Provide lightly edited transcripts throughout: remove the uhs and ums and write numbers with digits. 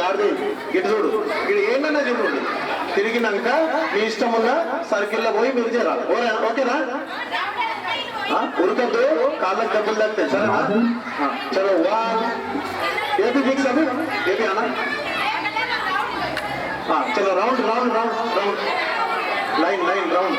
గాడిది గిట్టు చూడు ఇది ఏంటన్నా చూడండి తిరిగినాక మీ ఇష్టం ఉన్న సర్కిల్లో పోయి మీరు చేరాలి ఓకేనా ఉరకద్దు కాళ్ళకి డబ్బులు తగ్గుతాయి సరేనా చలో ఏపీ ఫిక్స్ అవి ఏపీ అన్నా చలో round round round round line line round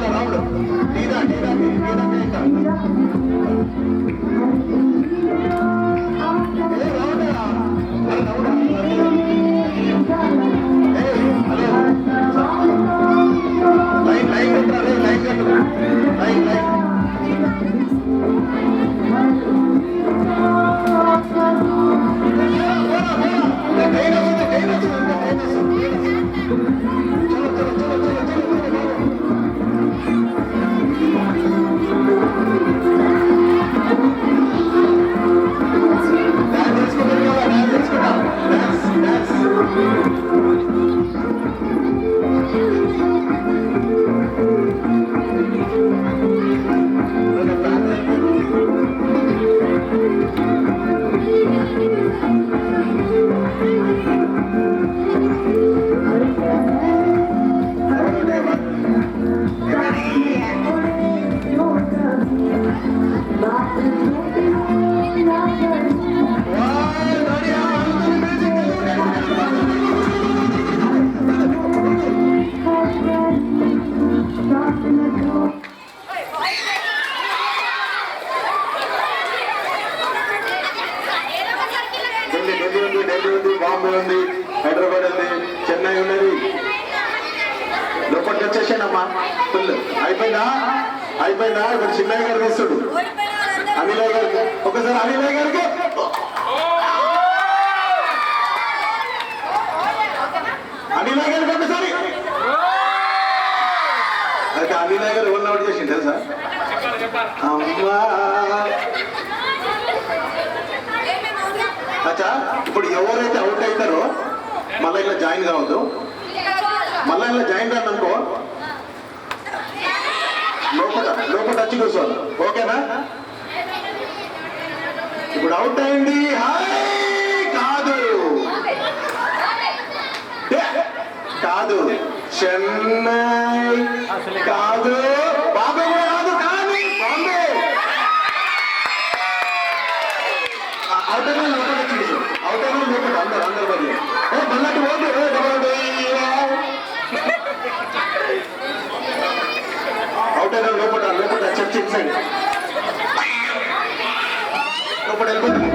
round టీదా టీదా టీదా లైన్ లైన్ కట్టరా లైన్ కట్టరా లైన్ లైన్ బాంబే ఉంది హైదరాబాద్ ఉంది చెన్నై ఉన్నది లోపలికి వచ్చేసానమ్మా ఫుల్ అయిపోయిందా అయిపోయిందా ఇప్పుడు చిన్నయ్య గారు తీస్తుడు అనిలయ్య గారికి ఒకసారి అనిలయ్య గారికి అనిలయ్య గారికి ఒకసారి అయితే అనిలయ్య గారు ఎవరిని అవుట్ చేసింది తెలుసా అమ్మా అచ్చా ఇప్పుడు ఎవరైతే అవుట్ అవుతారో మళ్ళీ ఇలా జాయిన్ కావద్దు మళ్ళీ ఇలా జాయిన్ కాదనుకో లోపల లోపల వచ్చి కూర్చోవాలి ఓకేనా ఇప్పుడు అవుట్ అయింది హాయ్ కాదు కాదు చెన్నై కాదు బాంబే కూడా కాదు కానీ బాంబే అవుట్ అయినా లోపల వచ్చి కూర్చో అవుట్ అయినా లోపల అందరు అందరు బదులు మళ్ళీ ఓటు అవుట్ అయినా లోపల లోపల చర్చ ఇచ్చాడు లోపల వెళ్ళిపోతుంది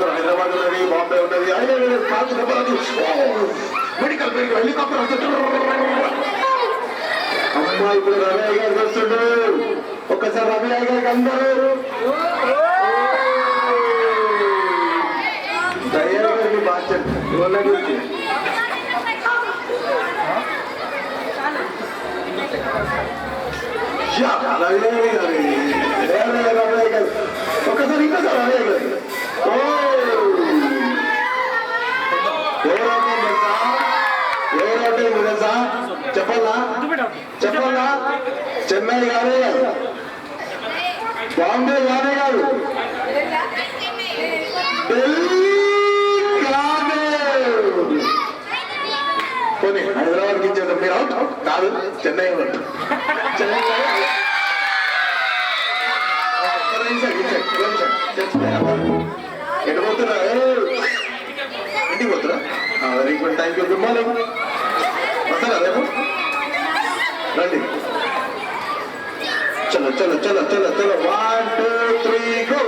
హైదరాబాద్ ఉన్నది బాంబే ఉన్నది మెడికల్ హెలికాప్టర్ అమ్మా ఇప్పుడు రమయ్య గారు వస్తుండ్రు ఒక్కసారి రమయ్య గారికి అందరూ దయ్య గారికి బాధ్యత ఇవన్న గురించి రమయ్య గారు ఒక్కసారి ఇంకోసారి రమయ్య గారు ఎవరంటే తెలుసా చెప్పాలా చెప్పాలా చెన్నై గారే కాదు బాంబే గారే కాదు ఢిల్లీ కాదు పోనీ హైదరాబాద్కి ఇచ్చేద్దాం. మీరు అవుట్ కాదు, చెన్నై చెన్నై ఎటు పోతున్నా? ఇంటికి పోతున్నా? Very good, thank you, good morning. వస్తారా రేపు? రండి. చలో చలో చలో చలో చలో 1 2 3 గో.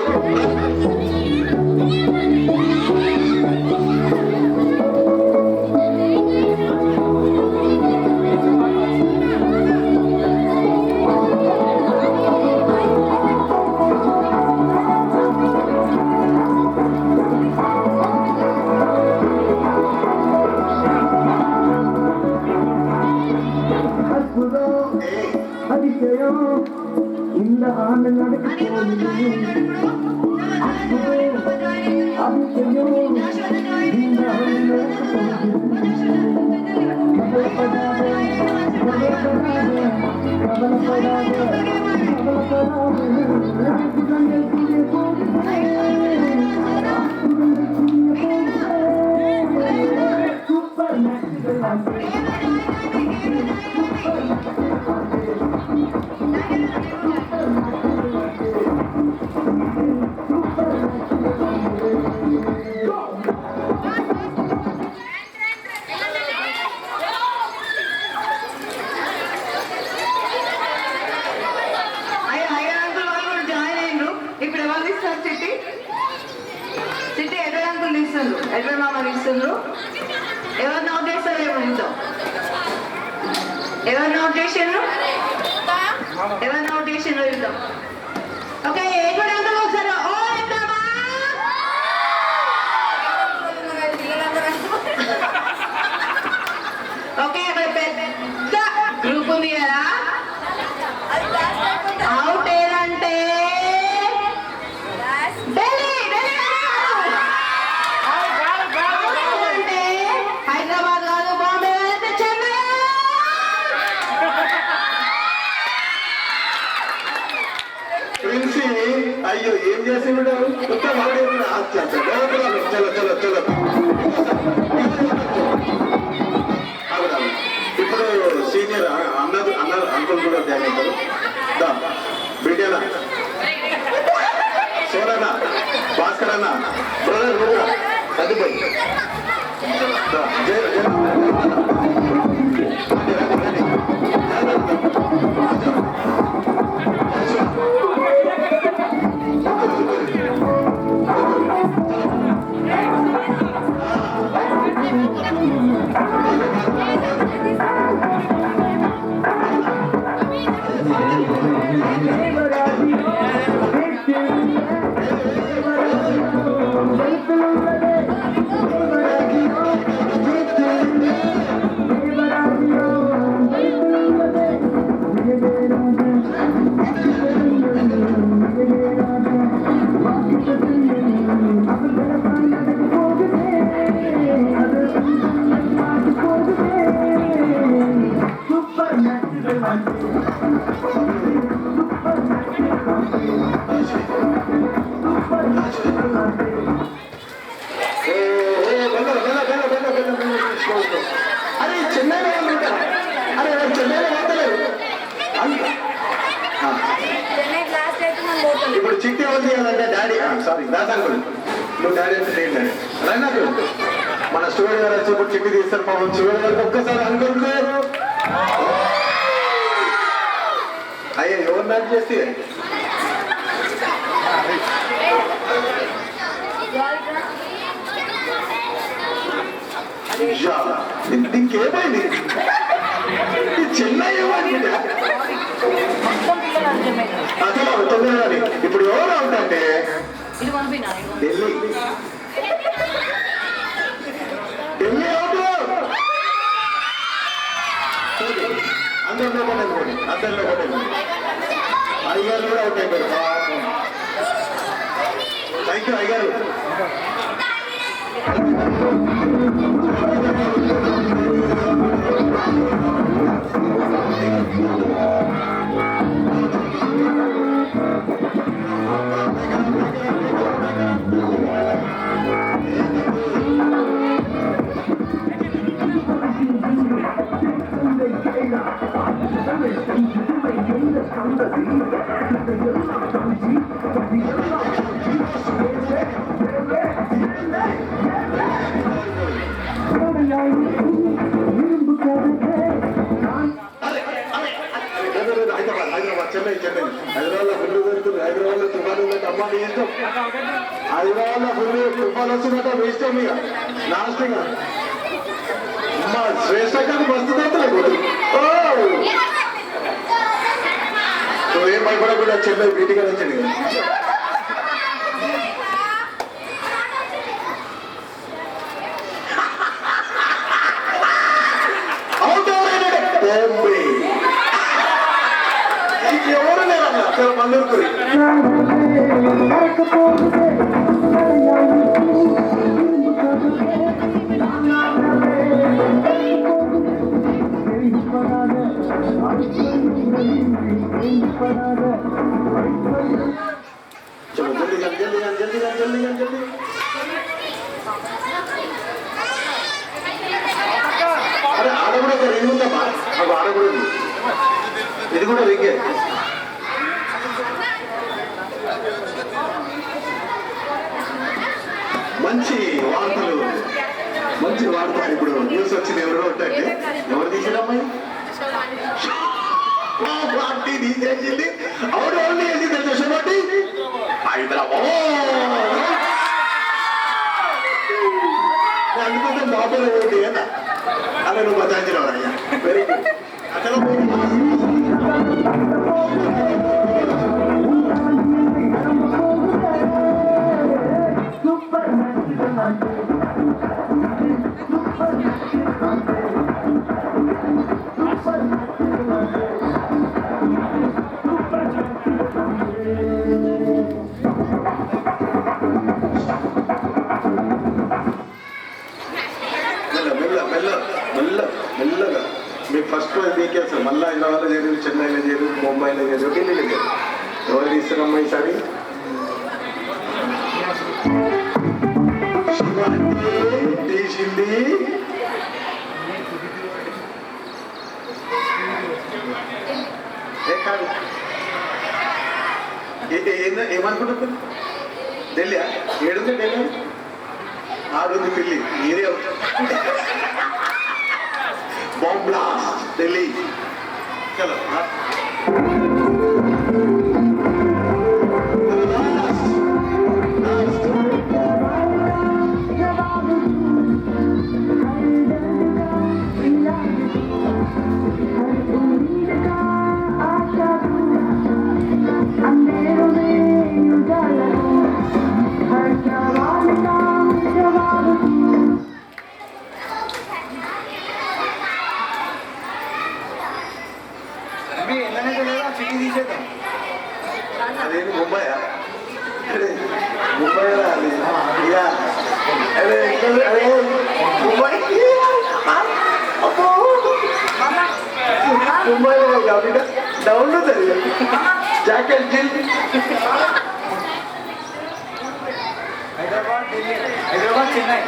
ఎడ్వర్ మామ ఇస్తున్నారు. ఎవరు నోట్ చేస్తారు? ఎవరు నోట్ చేసారు? ఎవరు నోట్ చేసారు? చూద్దాం. ఓకే, ఎడ్వర్ అంకుల్ ఒకసారి ఓ ఇద్దామా? ఓకే, పెద్ద గ్రూప్ ఉంది కదా. అవుట్ ఏదంటే హైదరాబాద్ కాదు, బాంబే అయితే చెన్నై. ప్రిన్సీ అయ్యో ఏం చేసి చలో చలో చలో. ఇప్పుడు సీనియర్ అన్నది అంకుల్ కూడా జాయిన్ అవుతారు. బిడ్డనా, సోదరన్న, భాస్కర్ అన్న, బ్రదర్ కూడా చదిపోయి అరే చెన్నైలో ఉంటారు. అరే చెన్నైలో పోతలేరు. ఇప్పుడు చిట్టి ఎవరు చేయాలంటే డాడీ, సారీ దాదాంకులు, నువ్వు డాడీ అంటే నేను డాడీ రైనాకు. మన స్టూడియో గారు వచ్చి ఇప్పుడు చిట్టి తీస్తారు. పాపం స్టూడియో గారికి ఒక్కసారి అనుకుంటూ అయ్యా ఎవరు నాకు చేస్తే ఇంకేమైంది? చెన్నై అదే తొందరగాని. ఇప్పుడు ఎవరు అవుతుంటే ఢిల్లీ ఢిల్లీ అవుట్. అందరిలో కొట్టండి, అందరిలో కొట్టండి. అయ్యారు కూడా అవుట్ అయిపోయారు. థ్యాంక్ యూ అయ్యారు. మీ ఇష్టం. హైదరాబాద్ లో ఫుల్ తుఫాన్ వచ్చినట్ట మీ ఇష్టం ఇక లాస్ట్ ఇక మా శ్రేష్టకు మస్తు తెత్తలేదు. నువ్వేం భయపడకుండా చెల్లె బీటిగా వచ్చాడు కదా. ఎవరు లేరన్నా మల్లూరుకురి चलो जल्दी जल्दी जल्दी जल्दी जल्दी अरे आड़ కూడా రింగ్ ఉందమ్మా నాకు ఆడ కూడా ఉంది ఇది కూడా రింగే మంచి వార్తలు ఇప్పుడు న్యూస్ వచ్చింది ఎవరో ఉంటాయండి ఎవరు తీసినమ్మాయి పార్టీ తీసేసింది అవును ఓన్లీ వేసింది చూసబట్టి హైదరాబాద్ అందుకుంటే బాబులు ఓటి కదా అలా నువ్వు బతాయించినావు అయ్యా వెరీ గుడ్ అసలు మెల్లగా మీకు ఫస్ట్ మీకే సార్ మళ్ళీ హైదరాబాద్లో చేరు చెన్నైలో చేరు ముంబైలో చేరు ఢిల్లీలో చేరు ఎవరు తీస్తున్నామ్మా ఈసారి తీసింది కాదు ఏమనుకుంటుంది ఢిల్లీ ఏడుంది ఢిల్లీ ఆడుంది పిల్లి మీరే बॉम्ब ब्लास्ट दिल्ली चलो అదేంటి ముంబయా ముంబై రాలి అదే అదే ముంబై ముంబైలో కాబట్టి డౌన్ జాకెట్ జిల్ హైదరాబాద్ ఢిల్లీ హైదరాబాద్ చెన్నై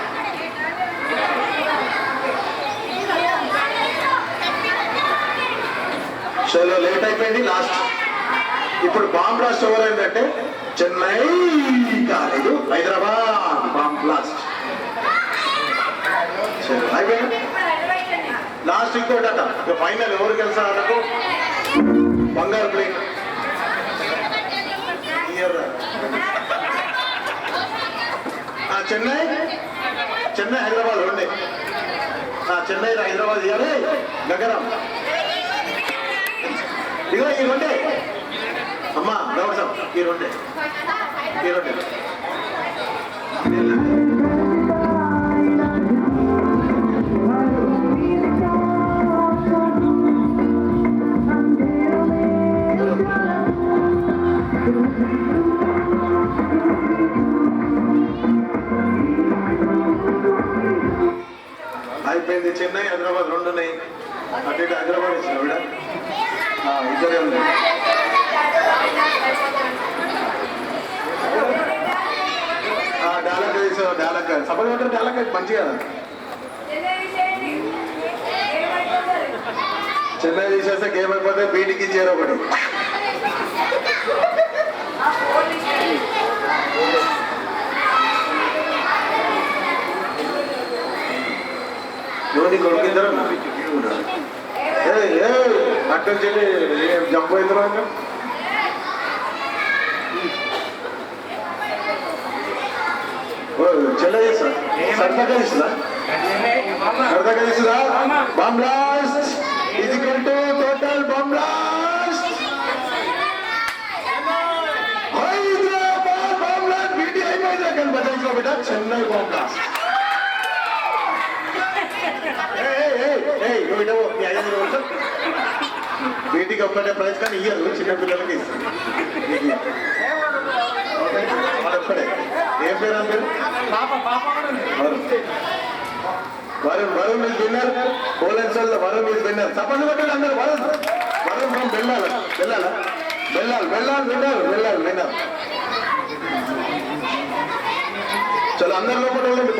చలో లేట్ అయిపోయింది లాస్ట్ ఇప్పుడు బాంబ్ బ్లాస్ట్ ఎవరైందంటే చెన్నై కాలేదు హైదరాబాద్ బాంబ్ బ్లాస్ట్ అయిపోయింది లాస్ట్ ఇంకోటట ఇక ఫైనల్ ఎవరు గెలిచారు బంగారు ప్లేట్ చెన్నై చెన్నై హైదరాబాద్ రెండే చెన్నై హైదరాబాద్ ఇవ్వాలి నగరం ఇగో ఈ రెండే అమ్మా గౌడ్ సాబ్ ఈ రెండే అయిపోయింది చెన్నై హైదరాబాద్ రెండు ఉన్నాయి అటు ఇటు హైదరాబాద్ ఇచ్చిన విడ ఇద్దరే ఉన్నాయి డాలక్ వేసావు డాలక్ సపోజ్ ఉంటారు డాలక్ మంచిగా చెన్నై తీసేస్తే గేమ్ అయిపోతే బీటికి ఇచ్చారు ఒకటి ధోని కొడుకిద్దరు అక్కడి చెల్లి జంప్ అవుతున్నా చెల్ల చేస్తా సరదాగా ఇస్తుందా సరదాగా ఇస్తుందా bomb blast is equal to total bomb blast Hyderabad bomb blast BT అయిపోయింది అక్కడ బజాజ్లో బిడ్డ చెన్నై బాంబ్ బ్లాస్ట్ బీటీకి ఒక్కటే ప్రైజ్ కానీ ఇయ్యరు చిన్న పిల్లలకి ఇస్తారు వాళ్ళొక్కడే ఏం పేరు అని పేరు వరుణ్ ఇస్ విన్నర్ పోలెన్సల్ వరుణ్ ఇస్ విన్నర్ తప్పని కొట్టాడు అందరు వరుణ్ ఫ్రమ్ బెల్లాల విన్నర్ చలో అందరి లోపల